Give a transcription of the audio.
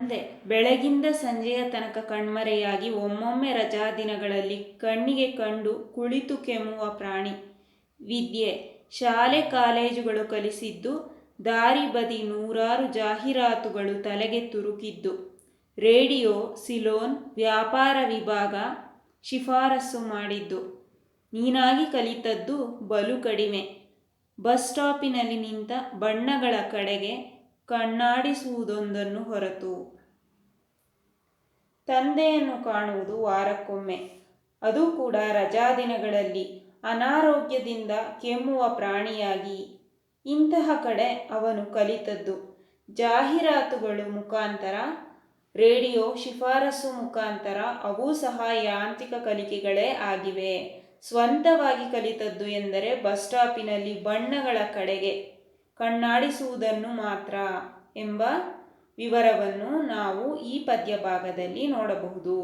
ತಂದೆ ಬೆಳಗಿಂದ ಸಂಜೆಯ ತನಕ ಕಣ್ಮರೆಯಾಗಿ ಒಮ್ಮೊಮ್ಮೆ ರಜಾ ದಿನಗಳಲ್ಲಿ ಕಣ್ಣಿಗೆ ಕಂಡು ಕುಳಿತು ಕೆಮ್ಮುವ ಪ್ರಾಣಿ. ವಿದ್ಯೆ ಶಾಲೆ ಕಾಲೇಜುಗಳು ಕಲಿಸಿದ್ದು, ದಾರಿ ಬದಿ ನೂರಾರು ಜಾಹೀರಾತುಗಳು ತಲೆಗೆ ತುರುಕಿದ್ದು, ರೇಡಿಯೋ ಸಿಲೋನ್ ವ್ಯಾಪಾರ ವಿಭಾಗ ಶಿಫಾರಸು ಮಾಡಿದ್ದು. ನೀನಾಗಿ ಕಲಿತದ್ದು ಬಲು ಕಡಿಮೆ. ಬಸ್ ಸ್ಟಾಪಿನಲ್ಲಿ ನಿಂತ ಬಣ್ಣಗಳ ಕಡೆಗೆ ಕಣ್ಣಾಡಿಸುವುದೊಂದನ್ನು ಹೊರತು. ತಂದೆಯನ್ನು ಕಾಣುವುದು ವಾರಕ್ಕೊಮ್ಮೆ, ಅದು ಕೂಡ ರಜಾ ದಿನಗಳಲ್ಲಿ, ಅನಾರೋಗ್ಯದಿಂದ ಕೆಮ್ಮುವ ಪ್ರಾಣಿಯಾಗಿ. ಇಂತಹ ಕಡೆ ಅವನು ಕಲಿತದ್ದು ಜಾಹೀರಾತುಗಳು ಮುಖಾಂತರ, ರೇಡಿಯೋ ಶಿಫಾರಸು ಮುಖಾಂತರ. ಅವೂ ಸಹ ಯಾಂತ್ರಿಕ ಕಲಿಕೆಗಳೇ ಆಗಿವೆ. ಸ್ವಂತವಾಗಿ ಕಲಿತದ್ದು ಎಂದರೆ ಬಸ್ ಸ್ಟಾಪಿನಲ್ಲಿ ಬಣ್ಣಗಳ ಕಡೆಗೆ ಕಣ್ಣಾಡಿಸುವುದನ್ನು ಮಾತ್ರ ಎಂಬ ವಿವರವನ್ನು ನಾವು ಈ ಪದ್ಯ ಭಾಗದಲ್ಲಿ ನೋಡಬಹುದು.